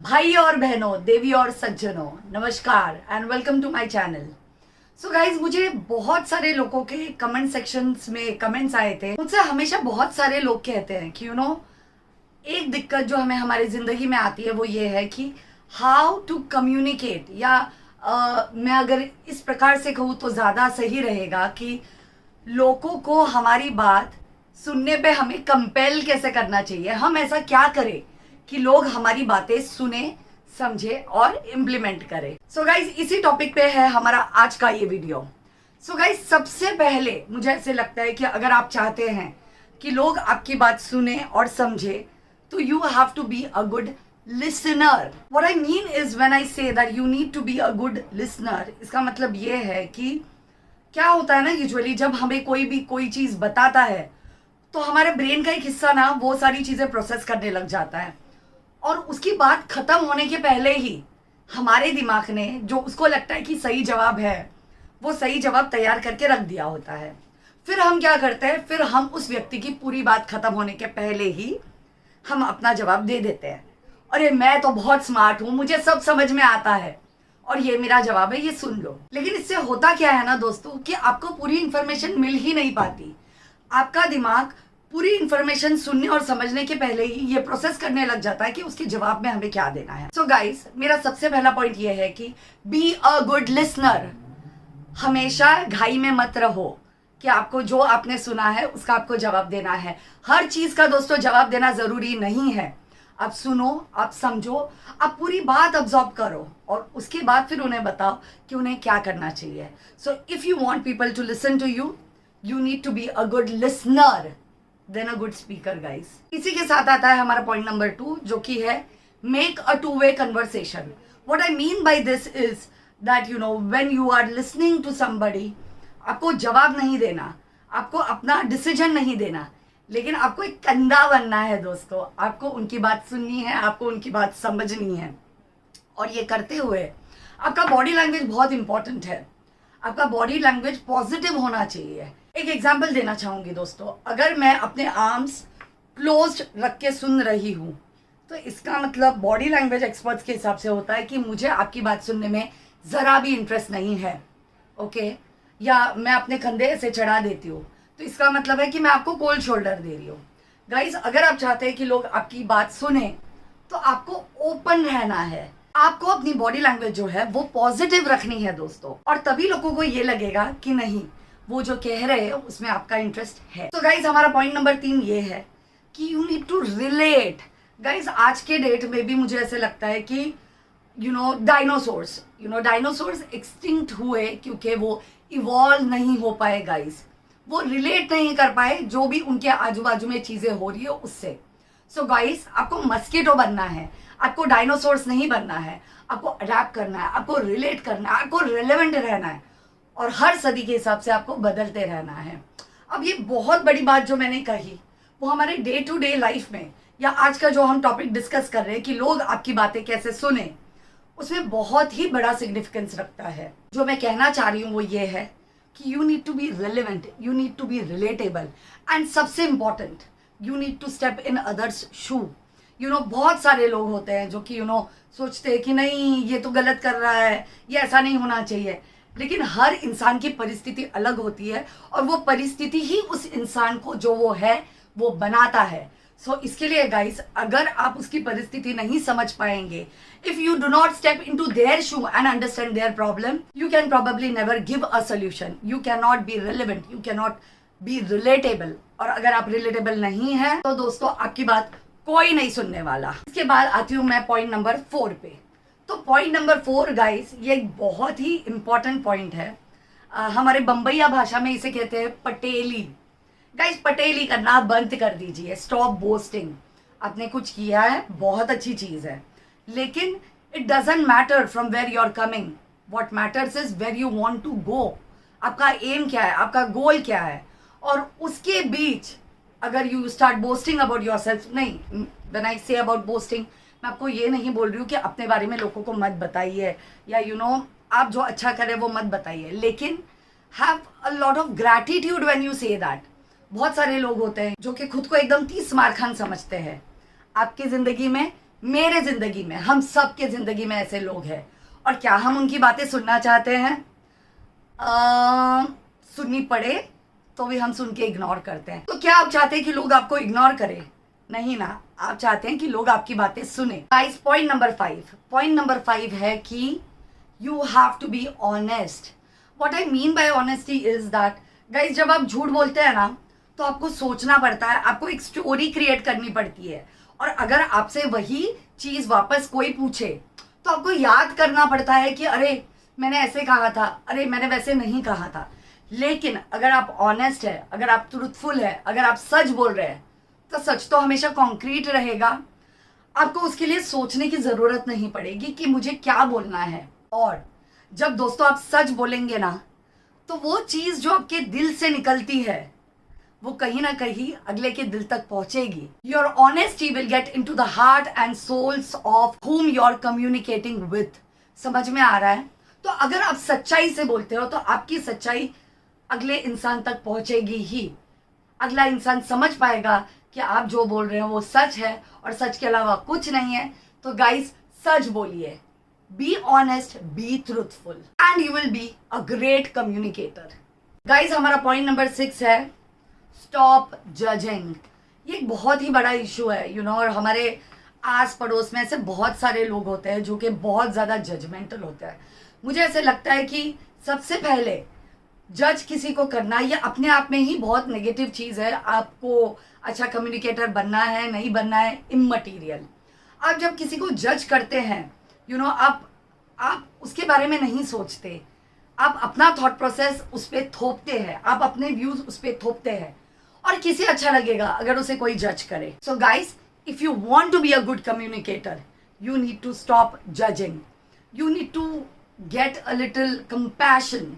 भाई और बहनों, देवी और सज्जनों, नमस्कार and welcome to my channel. So guys, मुझे बहुत सारे लोगों के कमेंट सेक्शंस में कमेंट्स आए थे। मुझसे हमेशा बहुत सारे लोग कहते हैं कि एक दिक्कत जो हमें हमारी ज़िंदगी में आती है वो ये है कि हाउ टू कम्युनिकेट, या मैं अगर इस प्रकार से कहूँ तो ज़्यादा सही रहेगा कि लोगों को हमारी बात सुनने पे हमें कंपेल कैसे करना चाहिए। हम ऐसा क्या करें कि लोग हमारी बातें सुने, समझे और इम्प्लीमेंट करें। सो गाइज, इसी टॉपिक पे है हमारा आज का ये वीडियो। सो गाइज, सबसे पहले मुझे ऐसे लगता है कि अगर आप चाहते हैं कि लोग आपकी बात सुने और समझे तो you have to be a good listener. What I mean is when I say that you need to be a good listener, इसका मतलब ये है कि क्या होता है ना, यूजुअली जब हमें कोई चीज बताता है तो हमारे ब्रेन का एक हिस्सा ना वो सारी चीजें प्रोसेस करने लग जाता है और उसकी बात खत्म होने के पहले ही हमारे दिमाग ने जो उसको लगता है कि सही जवाब है वो सही जवाब तैयार करके रख दिया होता है। फिर हम क्या करते हैं, फिर हम उस व्यक्ति की पूरी बात खत्म होने के पहले ही हम अपना जवाब दे देते हैं। अरे मैं तो बहुत स्मार्ट हूं, मुझे सब समझ में आता है और ये मेरा जवाब है, ये सुन लो। लेकिन इससे होता क्या है ना दोस्तों, कि आपको पूरी इंफॉर्मेशन मिल ही नहीं पाती। आपका दिमाग पूरी इंफॉर्मेशन सुनने और समझने के पहले ही ये प्रोसेस करने लग जाता है कि उसके जवाब में हमें क्या देना है। सो गाइस, मेरा सबसे पहला पॉइंट ये है कि बी अ गुड लिसनर। हमेशा घाई में मत रहो कि आपको जो आपने सुना है उसका आपको जवाब देना है। हर चीज का दोस्तों जवाब देना जरूरी नहीं है। आप सुनो, आप समझो, आप पूरी बात ऑब्जॉर्व करो और उसके बाद फिर उन्हें बताओ कि उन्हें क्या करना चाहिए। So if you want people to listen to you, you need to be a good listener then a good speaker guys। इसी के साथ आता है हमारा पॉइंट नंबर 2, जो कि है make a two-way conversation। what I mean by this is that when you are listening to somebody, आपको जवाब नहीं देना, आपको अपना डिसीजन नहीं देना, लेकिन आपको एक कंधा बनना है दोस्तों। आपको उनकी बात सुननी है, आपको उनकी बात समझनी है और ये करते हुए आपका बॉडी लैंग्वेज बहुत इंपॉर्टेंट है। आपका बॉडी लैंग्वेज पॉजिटिव होना चाहिए। एक एग्जाम्पल देना चाहूंगी दोस्तों, अगर मैं अपने आर्म्स क्लोज्ड रख के सुन रही हूँ तो इसका मतलब बॉडी लैंग्वेज एक्सपर्ट्स के हिसाब से होता है कि मुझे आपकी बात सुनने में ज़रा भी इंटरेस्ट नहीं है। ओके, या मैं अपने कंधे ऐसे चढ़ा देती हूँ तो इसका मतलब है कि मैं आपको कोल्ड शोल्डर दे रही हूँ। गाइस, अगर आप चाहते हैं कि लोग आपकी बात सुने तो आपको ओपन रहना है, आपको अपनी बॉडी लैंग्वेज जो है वो पॉजिटिव रखनी है दोस्तों, और तभी लोगों को ये लगेगा कि नहीं, वो जो कह रहे हैं उसमें आपका इंटरेस्ट है। तो गाइज, हमारा पॉइंट नंबर 3 ये है कि you need to relate. Guys, आज के डेट में भी मुझे ऐसे लगता है कि डायनासोर्स एक्सटिंक्ट हुए क्योंकि वो इवॉल्व नहीं हो पाए गाइज। वो रिलेट नहीं कर पाए जो भी उनके आजू बाजू में चीजें हो रही है उससे। सो गाइज, आपको मस्कीटो बनना है, आपको डायनासोर्स नहीं बनना है। आपको अडैप्ट करना है, आपको रिलेट करना है, आपको रिलेवेंट रहना है और हर सदी के हिसाब से आपको बदलते रहना है। अब ये बहुत बड़ी बात जो मैंने कही वो हमारे डे टू डे लाइफ में, या आज का जो हम टॉपिक डिस्कस कर रहे हैं कि लोग आपकी बातें कैसे सुने, उसमें बहुत ही बड़ा सिग्निफिकेंस रखता है। जो मैं कहना चाह रही हूँ वो ये है कि you need to be relevant, you need to be relatable and सबसे important, you need to step in others shoe. बहुत सारे लोग होते हैं जो कि सोचते हैं कि नहीं, ये तो गलत कर रहा है, ये ऐसा नहीं होना चाहिए। लेकिन हर इंसान की परिस्थिति अलग होती है और वो परिस्थिति ही उस इंसान को जो वो है वो बनाता है। सो इसके लिए गाइस, अगर आप उसकी परिस्थिति नहीं समझ पाएंगे, if you do not step into their shoe and understand their problem, you can probably never give a solution. You can not be relevant, you can not be relatable, और अगर आप रिलेटेबल नहीं है तो दोस्तों आपकी बात कोई नहीं सुनने वाला। इसके बाद आती हूँ मैं पॉइंट नंबर 4 पे। तो पॉइंट नंबर 4 गाइस, ये एक बहुत ही इंपॉर्टेंट पॉइंट है। हमारे बम्बईया भाषा में इसे कहते हैं पटेली। गाइस, पटेली करना बंद कर दीजिए, स्टॉप बोस्टिंग। आपने कुछ किया है, बहुत अच्छी चीज है, लेकिन it doesn't matter from where you are coming, what matters is where you want to go. आपका एम क्या है, आपका गोल क्या है, और उसके बीच अगर you start boasting about yourself, नहीं, when I say about boasting, मैं आपको ये नहीं बोल रही हूँ कि अपने बारे में लोगों को मत बताइए, या आप जो अच्छा करें वो मत बताइए, लेकिन have a lot of gratitude when you say that. बहुत सारे लोग होते हैं जो कि खुद को एकदम 30 मार खान समझते हैं। आपकी जिंदगी में मेरे जिंदगी में, हम सब के जिंदगी में ऐसे लोग हैं। और क्या हम उनकी बातें सुनना चाहते हैं? सुननी पड़े तो भी हम सुन के इग्नोर करते हैं। तो क्या आप चाहते हैं कि लोग आपको इग्नोर करें? नहीं ना, आप चाहते हैं कि लोग आपकी बातें सुने। गाइस, पॉइंट नंबर 5 है कि you have to be honest. What I mean by honesty is that guys, जब आप झूठ बोलते हैं ना तो आपको सोचना पड़ता है, आपको एक स्टोरी क्रिएट करनी पड़ती है। और अगर आपसे वही चीज वापस कोई पूछे तो आपको याद करना पड़ता है कि अरे मैंने ऐसे कहा था, अरे मैंने वैसे नहीं कहा था। लेकिन अगर आप ऑनेस्ट है, अगर आप ट्रूथफुल है, अगर आप सच बोल रहे हैं तो सच तो हमेशा कॉन्क्रीट रहेगा। आपको उसके लिए सोचने की जरूरत नहीं पड़ेगी कि मुझे क्या बोलना है। और जब दोस्तों आप सच बोलेंगे ना तो वो चीज जो आपके दिल से निकलती है वो कहीं ना कहीं अगले के दिल तक पहुंचेगी। Your honesty will get into the heart and souls of whom you are communicating with. समझ में आ रहा है? तो अगर आप सच्चाई से बोलते हो तो आपकी सच्चाई अगले इंसान तक पहुंचेगी ही। अगला इंसान समझ पाएगा कि आप जो बोल रहे हो वो सच है और सच के अलावा कुछ नहीं है। तो गाइस, सच बोलिए, be honest, be truthful and you will be a great communicator. Guys, हमारा पॉइंट नंबर 6 है स्टॉप जजिंग। ये एक बहुत ही बड़ा इशू है और हमारे आस पड़ोस में ऐसे बहुत सारे लोग होते हैं जो कि बहुत ज़्यादा जजमेंटल होते हैं। मुझे ऐसे लगता है कि सबसे पहले जज किसी को करना ये अपने आप में ही बहुत नेगेटिव चीज़ है। आपको अच्छा कम्युनिकेटर बनना है नहीं बनना है इममटीरियल। आप जब किसी को जज करते हैं आप उसके बारे में नहीं सोचते, आप अपना थॉट प्रोसेस उस पर थोपते हैं, आप अपने व्यूज उस पर थोपते हैं। और किसे अच्छा लगेगा अगर उसे कोई जज करे? So guys, if you want to be a good communicator you need to stop judging. You need to get a little compassion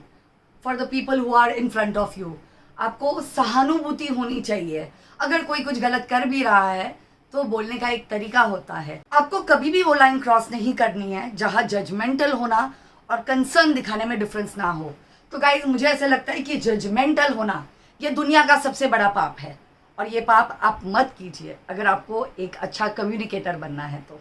for the people who are in front of you. आपको सहानुभूति होनी चाहिए। अगर कोई कुछ गलत कर भी रहा है तो बोलने का एक तरीका होता है। आपको कभी भी वो लाइन क्रॉस नहीं करनी है जहां जजमेंटल होना और कंसर्न दिखाने में डिफरेंस ना हो। तो गाइज, मुझे ऐसा लगता है कि जजमेंटल होना ये दुनिया का सबसे बड़ा पाप है और ये पाप आप मत कीजिए अगर आपको एक अच्छा कम्युनिकेटर बनना है तो।